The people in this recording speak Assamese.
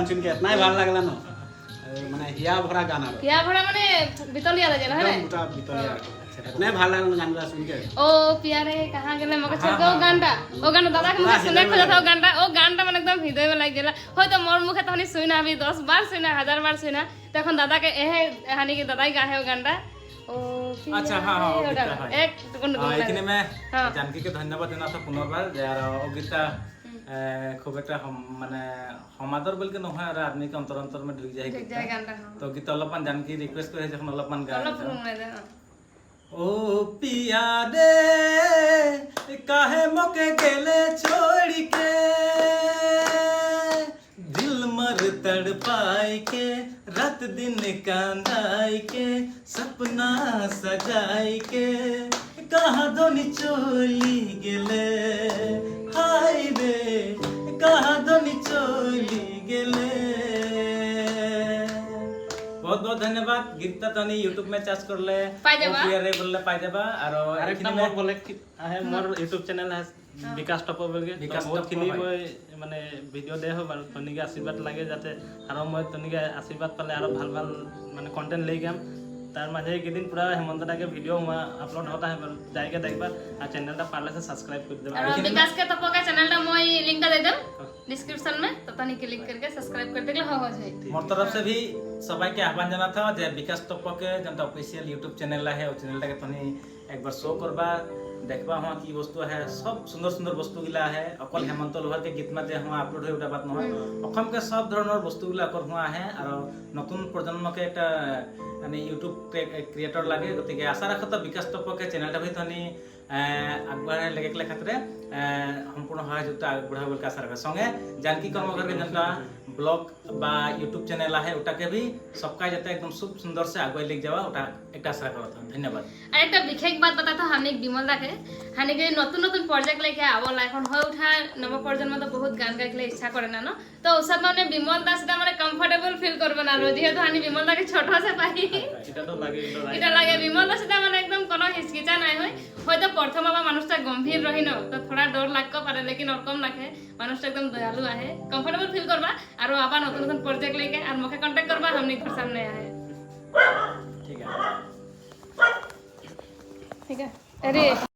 सुन के इतना ही ভাল লাগলা ना মানে হিয়া ভরা গান আর হিয়া ভরা মানে বিতলিয়া লাগে না হ্যাঁ গোটা বিতলিয়া इतना ভাল লাগলা গানটা सुन के ओ प्यारे कहां गेले मगे छे ओ गानটা दादा के मुझे सुने खोजा था ओ गानটা মানে একদম হৃদয় में लाग गेला হয়তো মোর মুখে তখনি শুইনা আমি 10 বার শুইনা 1000 বার শুইনা তখন দাদা के এহে হানি के দাদাই गाहे ओ गानটা ओ अच्छा हां हां एक गुण এখানে मैं जानकी के धन्यवाद देना था पुनर्बार यार অগিতা খুব একটা মানে সমাদর বলকে নহয় আর আদমি के अंतर अंतर में ঢুক যায় গানটা তো গীত অলপমান जानकी রিকোয়েস্ট করে যখন অলপমান গায় অলপ শুনে দে ओ पिया रे काहे मोके गेले छोड़ के दिल मर तड़पाई के रात दिन कांदाई के सपना सजाई के कहाँ दोनी चोली गेले हाय रे कहाँ दोनी चोली गेले बहुत बहुत धन्यवाद गीता तनी YouTube में सर्च कर ले पाई जाबा रे बोलले पाई जाबा और আরেকটা মোর বলে है मोर YouTube चैनल है विकास टॉप बोलके विकास बहुत टॉप खिली भाई। মই মানে ভিডিও দে हो बार तनिके आशीर्वाद लागे जाते आरो মই तनिके आशीर्वाद पाले आरो ভাল ভাল মানে कंटेंट ले गम तार माঝে একদিন পুরা হেমন্ত দাকে ভিডিও আপলোড होता है जाएगा देखबा আর চ্যানেলটা পারলে से सब्सक्राइब कर देबा और विकास के तपो का चैनलটা মই लिंक दे देम डिस्क्रिप्शन में तो तनी क्लिक करके सब्सक्राइब कर देले हो जाए मोर तरफ से भी सबाई के आह्वान जाना था जे विकास टॉप के जनता ऑफिशियल YouTube चैनल है ओ चैनल के तनी एक बार शो करबा देखबा हुआ की वस्तु है सब सुंदर सुंदर वस्तु गिला है अकल हेमंत लोहार के गीत में जे हुआ अपलोड है उटा बात নহয় অসম के सब ধৰণৰ বস্তু গুলা कर हुआ है और নতুন প্রজন্মকে একটা মানে ইউটিউব ক্রিয়েটর লাগে গতিকে আশা রাখো তো বিকাশ টপকে চ্যানেলটা ভি তনি আগবাড়াই লেগে ক্ষেত্রে সম্পূর্ণ সহযোগিতা আগবঢ়াব বলে আশা রাখো সঙ্গে जानकी कर्मकर के जनता ब्लॉग बा यूट्यूब चैनल है ওটাকে भी सबका जाते एकदम खूब सुंदर से आगे लेके जावा ওটা একটা আশা করা था धन्यवाद আর একটা বিশেষ বাত बताता हमने বিমল দাকে হানিকে নতুন নতুন প্রজেক্ট লেকে আবলা এখন হয়ে উঠা নব প্রজন্ম তো বহুত গান গাইলে ইচ্ছা করে না না তো ওসব মানে বিমল দাস এটা মানে কমফর্টেবল ফিল করবে না যেহেতু হানি বিমল দাকে ছোট আছে পাই এটা তো লাগে এটা লাগে বিমল দাস এটা মানে একদম কোনো হিচকিচা নাই হয় হয়তো প্রথম বাবা মানুষটা গম্ভীর রহি ন তো থোড়া ডর লাগতে পারে লেকিন ওরকম নাকে মানুষটা একদম দয়ালু আহে কমফর্টেবল ফিল করবা আর আবার নতুন নতুন প্রজেক্ট লেকে আর মুখে कांटेक्ट करबा हमनी घर सामने आए ठीक है ठीक है अरे